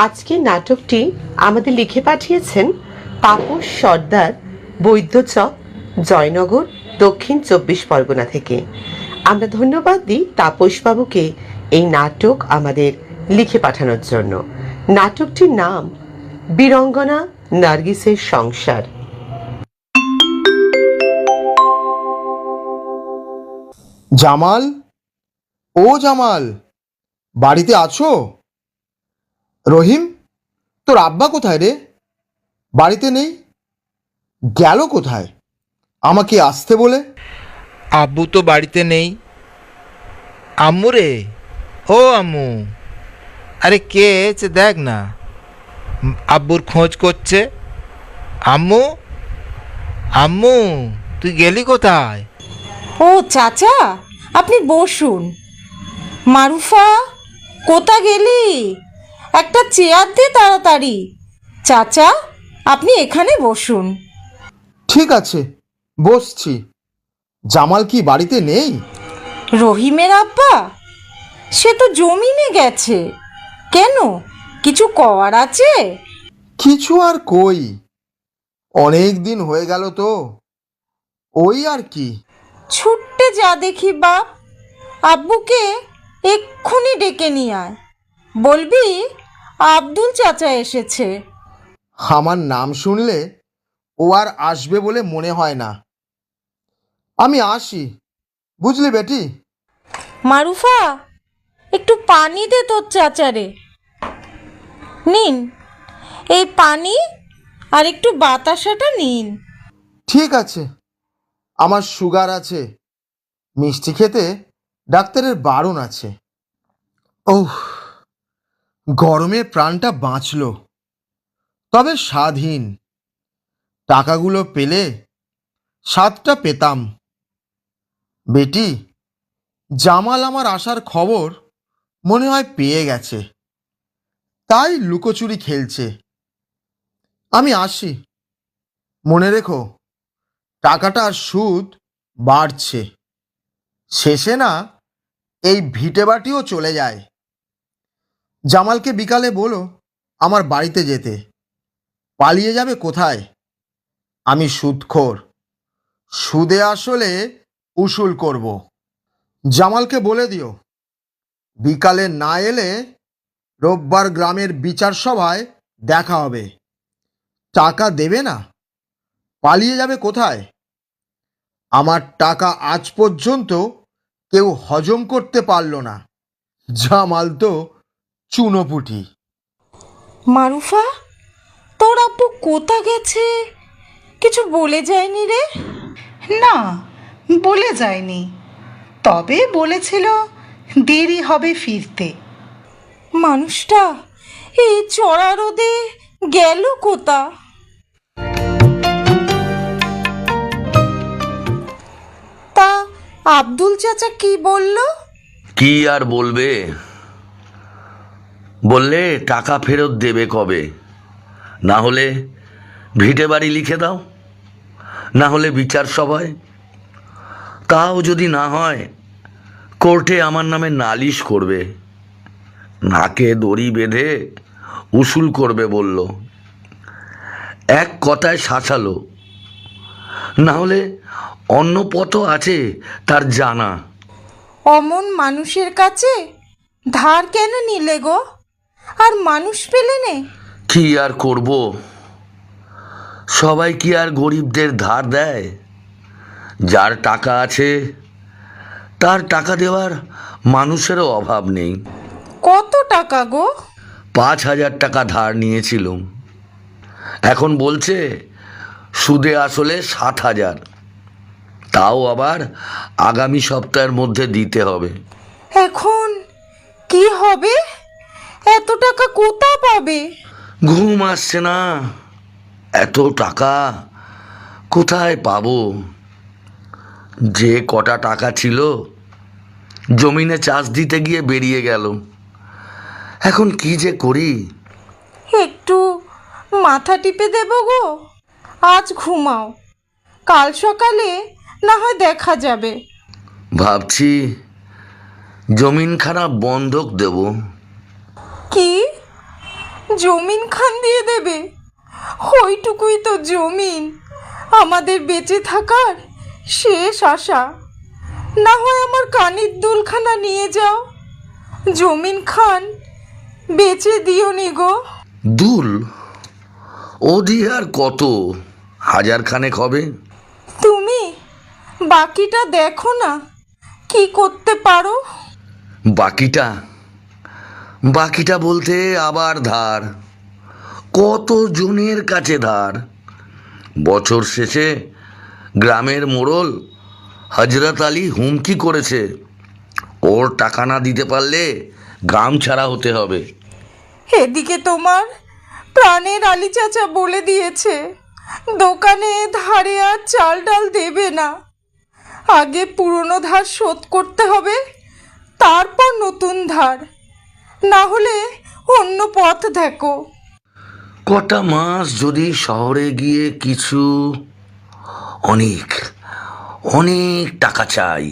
আজকের নাটকটি আমাদের লিখে পাঠিয়েছেন তাপস সর্দার, বৈদ্যচক, জয়নগর, দক্ষিণ 24 পরগনা থেকে। আমরা ধন্যবাদ দিই তাপসবাবুকে এই নাটক আমাদের লিখে পাঠানোর জন্য। নাটকটির নাম বীরঙ্গনা নার্গিসের সংসার। জামাল, ও জামাল, বাড়িতে আছো? রহিম, তোর আব্বা কোথায় রে? বাড়িতে নেই, গেল কোথায় আমাকে আসতে বলে? আব্বু তো বাড়িতে নেই। আম্মু রে, ও আম্মু, আরে কে এসে দেখ না, আব্বুর খোঁজ করছে। আম্মু, আম্মু, তুই গেলি কোথায়? ও চাচা, আপনি বসুন। মারুফা, কোথা গেলি? একটা চেয়ার দে তাড়াতাড়ি। চাচা, আপনি এখানে বসুন। ঠিক আছে, বসছি। জামাল কি বাড়িতে নেই? রহিমের আব্বা সে তো জমিনে গেছে। কেন, কিছু কওয়ার আছে? কিছু আর কই, অনেক দিন হয়ে গেল তো, ওই আর কি। ছুটতে যা দেখি বাপ, আব্বুকে এক্ষুনি ডেকে নিয়ে আয়। বলবি আব্দুল চাচা এসেছে। আমার নাম শুনলে ও আর আসবে বলে মনে হয় না। আমি আসি, বুঝলি বেটি? মারুফা, একটু পানি দে তোর চাচারে। নিন এই পানি, আর একটু বাতাসাটা নিন। ঠিক আছে, আমার সুগার আছে, মিষ্টি খেতে ডাক্তারের বারণ আছে। ওহ, গরমে প্রাণটা বাঁচল, তবে স্বাদহীন। টাকাগুলো পেলে স্বাদটা পেতাম। বেটি, জামাল আমার আসার খবর মনে হয় পেয়ে গেছে, তাই লুকোচুরি খেলছে। আমি আসি, মনে রেখো টাকাটার সুদ বাড়ছে, শেষে না এই ভিটে বাটিও চলে যায়। জামালকে বিকালে বলো আমার বাড়িতে যেতে, পালিয়ে যাবে কোথায়? আমি সুদখোর, সুদে আসলে উসুল করব। জামালকে বলে দিও বিকালে না এলে রোববার গ্রামের বিচার সভায় দেখা হবে। টাকা দেবে না, পালিয়ে যাবে কোথায়? আমার টাকা আজ পর্যন্ত কেউ হজম করতে পারল না। জামাল তো চুনোপুটি। মারুফা, তোর আব্বু কোথা গেছে? কিছু বলে যায়নি রে? না, বলে যায়নি, তবে বলেছিল দেরি হবে ফিরতে। মানুষটা এই চড়া রোদে গেল কোথা? তা আব্দুল চাচা কি বলল? কি আর বলবে, বললে টাকা ফেরত দেবে কবে, না হলে ভিটে বাড়ি লিখে দাও, না হলে বিচার সভায়, তাও যদি না হয় কোর্টে আমার নামে নালিশ করবে, নাকে দড়ি বেঁধে উসুল করবে বলল। এক কথায় শাসালো, না হলে অন্য পথও আছে তার জানা। অমন মানুষের কাছে ধার কেন নিলে গো? আর মানুষ পেলে নে? কি আর করব, সবাই কি আর গরিবদের ধার দেয়? যার টাকা আছে তার টাকা দেওয়ার মানুষেরও অভাব নেই। কত টাকা গো? 5,000 টাকা ধার নিয়েছিলুম, এখন বলছে সুদে আসলে 7,000, তাও আবার আগামী সপ্তাহের মধ্যে দিতে হবে। এখন কি হবে? এত টাকা কোথা পাবে? ঘুম আসছে না, এত টাকা কোথায় পাবো? যে কটা টাকা ছিল জমিনে চাষ দিতে গিয়ে বেরিয়ে গেল, এখন কি যে করি। একটু মাথা টিপে দেব গো, আজ ঘুমাও, কাল সকালে না হয় দেখা যাবে। ভাবছি জমিনখানা বন্ধক দেব। কি জমিন খান দিয়ে দেবে? ওইটুকুই তো জমিন আমাদের বেঁচে থাকার শেষ আশা। না হয় আমার কানের দুলখানা নিয়ে যাও, জমিন খান বেচে দিও নি গো। দুল? ও দিয়ে আর কত, 1000 খানেক হবে। তুমি বাকিটা দেখো না, কি করতে পারো। বাকিটা? বাকিটা বলতে আবার ধার, কত জনের কাছে ধার। বছর শেষে গ্রামের মোড়ল হজরত আলী হুমকি করেছে, ওর টাকা না দিতে পারলে গ্রাম ছাড়া হতে হবে। এদিকে তোমার প্রাণের আলী চাচা বলে দিয়েছে দোকানে ধারে আর চাল ডাল দেবে না, আগে পুরনো ধার শোধ করতে হবে, তারপর নতুন ধার, না হলে অন্য পথ দেখো। কটা মাস যদি শহরে গিয়ে কিছু অনেক অনেক টাকা চাই।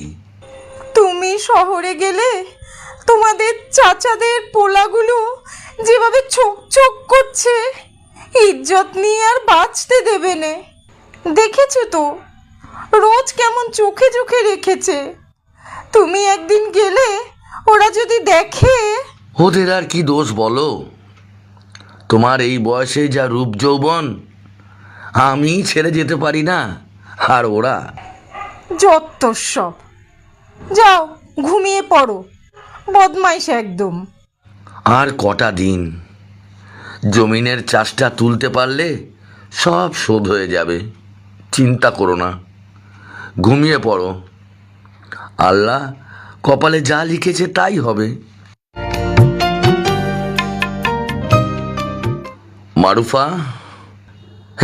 তুমি শহরে গেলে তোমাদের চাচাদের পোলাগুলো যেভাবে ছোক ছোক করছে, ইজ্জত নিয়ে আর বাঁচতে দেবে নে। দেখেছো তো রোজ কেমন চোখে চোখে রেখেছে। তুমি একদিন গেলে ওরা যদি দেখে। ওদের আর কি দোষ বলো? তোমার এই বয়সে যা রূপ যৌবন, আমি ছেড়ে যেতে পারি না, আর ওরা। যত সব, যাও ঘুমিয়ে পড়ো, বদমাইশ একদম। আর কটা দিন, জমিনের চাষটা তুলতে পারলে সব শোধ হয়ে যাবে। চিন্তা করো না, ঘুমিয়ে পড়ো। আল্লাহ কপালে যা লিখেছে তাই হবে। মারুফা,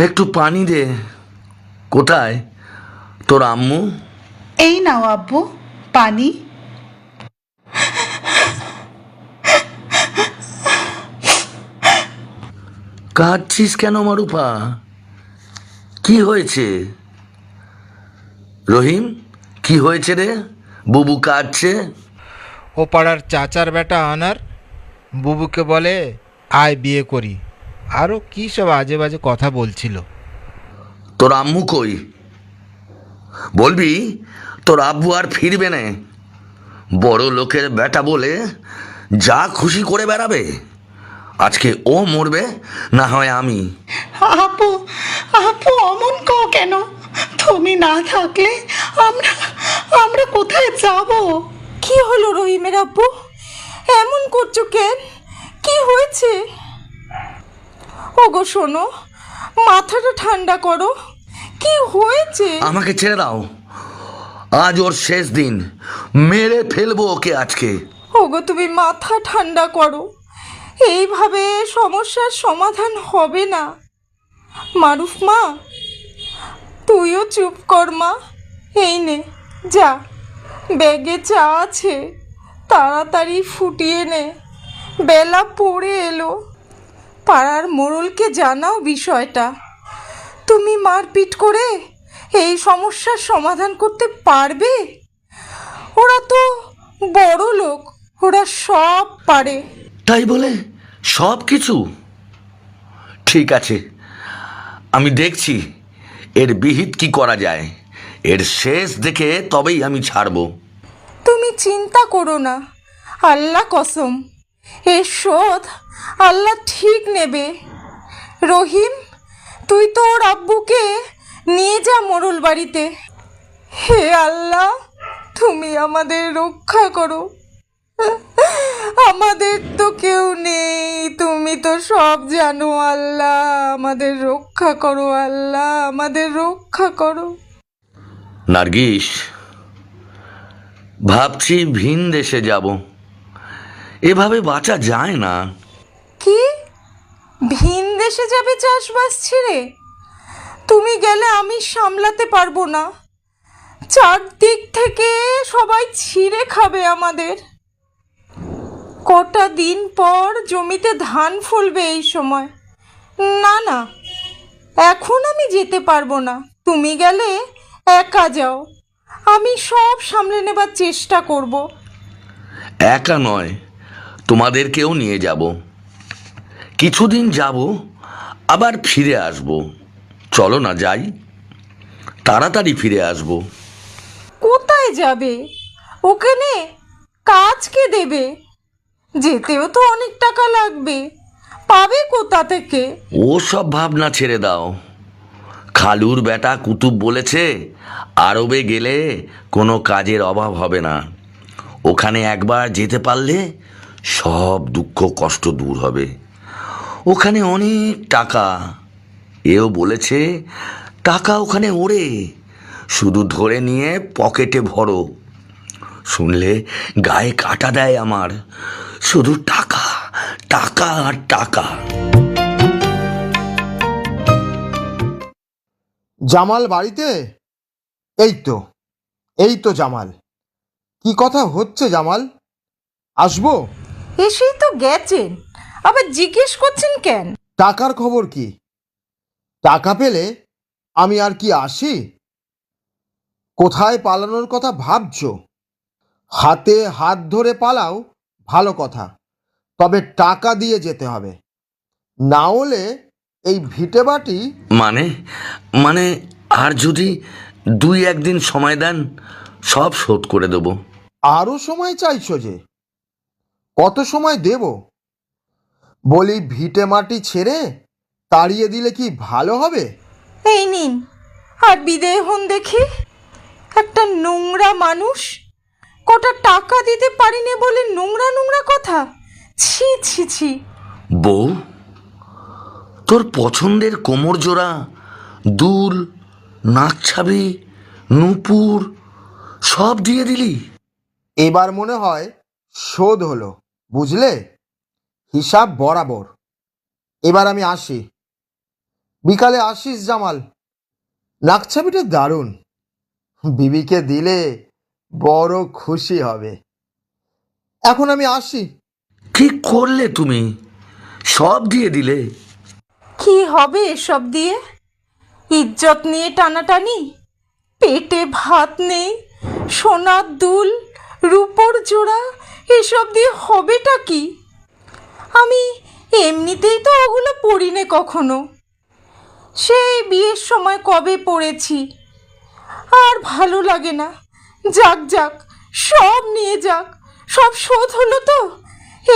একটু পানি দে। কোথায় তোর আম্মু? এই নাও আব্বু পানি। কাঁদছিস কেন মারুফা? কি হয়েছে? রহিম, কি হয়েছে রে? বুবু কাঁদছে। ও পাড়ার চাচার বেটা আনার বুবুকে বলে আয় বিয়ে করি, আরও কী সব আজে বাজে কথা বলছিল। তোর আম্মু কই? বলবি তোর আব্বু আর ফিরবে না, বড় লোকের বেটা বলে যা খুশি করে বেড়াবে। আজকে ও মরবে, না হয় আমি। আপু আপু অমন কও কেন? তুমি না থাকলে আমরা আমরা কোথায় যাব? কি হলো রহিমের আব্বু, এমন করছো কেন? কি হয়েছে? ওগো শোনো, মাথাটা ঠান্ডা করো, কি হয়েছে? আমাকে ছেড়ে দাও, আজ ওর শেষ দিন, মেরে ফেলবো ওকে আজকে। ওগো তুমি মাথা ঠান্ডা করো, এইভাবে সমস্যার সমাধান হবে না। মারুফ মা, তুইও চুপ কর মা। এই নে যা, ব্যাগে চা আছে, তাড়াতাড়ি ফুটিয়ে নে, বেলা পড়ে এলো। পাড়ার মোড়লকে জানাও বিষয়টা। তুমি মারপিট করে এই সমস্যার সমাধান করতে পারবে? ওরা তো বড় লোক, ওরা সব পারে। তাই বলে সব কিছু? ঠিক আছে, আমি দেখছি এর বিহিত কি করা যায়। এর শেষ দেখে তবেই আমি ছাড়বো। তুমি চিন্তা করো না, আল্লাহ কসম, এর শোধ আল্লাহ ঠিক নেবে। রহিম, তুই তো ওর আব্বুকে নিয়ে যা মোড়ল বাড়িতে। হে আল্লাহ, তুমি আমাদের রক্ষা করো, আমাদের তো কেউ নেই, তুমি তো সব জানো আল্লাহ, আমাদের রক্ষা করো আল্লাহ, আমাদের রক্ষা করো। নার্গিস, ভাবছি ভিন দেশে যাব, এভাবে বাঁচা যায় না। কি ভিন দেশে যাবে চাষবাস ছেড়ে? তুমি গেলে আমি সামলাতে পারবো না, চারদিক থেকে সবাই ছিঁড়ে খাবে আমাদের। কটা দিন পর জমিতে ধান ফলবে এই সময়। না না, এখন আমি যেতে পারবো না, তুমি গেলে একা যাও, আমি সব সামলে নেবার চেষ্টা করব। একা নয়, তোমাদেরকেও নিয়ে যাব, কিছুদিন যাব, আবার ফিরে আসব। চলো না যাই, তাড়াতাড়ি ফিরে আসব। কোথায় যাবে? ওখানে কাজ কে দেবে? যেতেও তো অনেক টাকা লাগবে, পাবে কোথা থেকে? ও সব ভাবনা ছেড়ে দাও। খালুর বেটা কুতুব বলেছে আরবে গেলে কোনো কাজের অভাব হবে না। ওখানে একবার যেতে পারলে সব দুঃখ কষ্ট দূর হবে। ওখানে অনেক টাকা। এও বলেছে টাকা ওখানে ওড়ে, শুধু ধরে নিয়ে পকেটে ভরো। শুনলে গায়ে কাটা দেয় আমার। শুধু টাকা, টাকা আর টাকা। জামাল বাড়িতে? এই তো জামাল। কি কথা হচ্ছে জামাল? আসবো? এসেই তো গেছেন, আবার জিজ্ঞেস করছেন কেন? টাকার খবর কি? টাকা পেলে আমি আর কি আসি? কোথায় পালানোর কথা ভাবছো? হাতে হাত ধরে পালাও, ভালো কথা, তবে টাকা দিয়ে যেতে হবে। না হলে এই ভিটে বাটি। মানে মানে আর যদি 2-1 দিন সময় দেন, সব শোধ করে দেব। আরো সময় চাইছো যে? কত সময় দেব? বলি ভিটে মাটি ছেড়ে তাড়িয়ে দিলে কি ভালো হবে? এই নিন, আর বিদেয় হন দেখি। একটা নোংরা মানুষ, কটা টাকা দিতে পারিনি বলে নোংরা নোংরা কথা। ছি ছি ছি। বউ, তোর পছন্দের কোমর জোড়া, দুল, নাকছাবি, নূপুর সব দিয়ে দিলি? এবার মনে হয় শোধ হলো, বুঝলে? হিসাব বরাবর। এবার আমি আসি। বিকালে আসিস জামাল। নাকছাবিটা দারুণ, বিবিকে দিলে বড় খুশি হবে। এখন আমি আসি। কি করলে তুমি? সব দিয়ে দিলে? কি হবে এসব দিয়ে? ইজ্জত নিয়ে টানাটানি, পেটে ভাত নেই, সোনার দুল, রূপোর জোড়া, এসব দিয়ে হবেটা কি? আমি এমনিতেই তো ওগুলো পড়িনি কখনো। সেই বিয়ের সময় কবে পড়েছি, আর ভালো লাগে না। যাক যাক, সব নিয়ে যাক, সব শোধ হলো তো,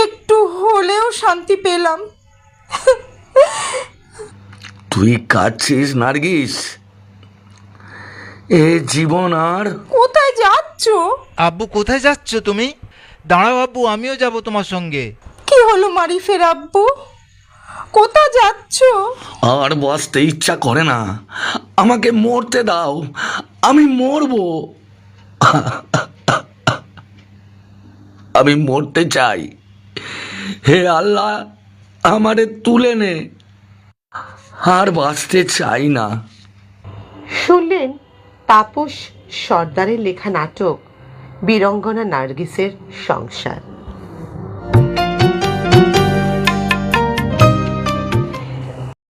একটু হলেও শান্তি পেলাম। তুই কাঁদছিস নার্গিস? এ জীবন আর। কোথায় যাচ্ছ? আব্বু কোথায় যাচ্ছ তুমি? দাঁড়াও আব্বু, আমিও যাব তোমার সঙ্গে। কি হলো মারিফের আব্বু, কোথায় যাচ্ছ? আর বাঁচতে ইচ্ছা করে না। আমাকে মরতে দাও, আমি মরবো। আমি মরতে চাই। হে আল্লাহ, আমারে তুলে নে। আর বাঁচতে চাই না। শুনলেন তাপস সর্দারের লেখা নাটক বীরঙ্গনা নার্গিসের সংসার।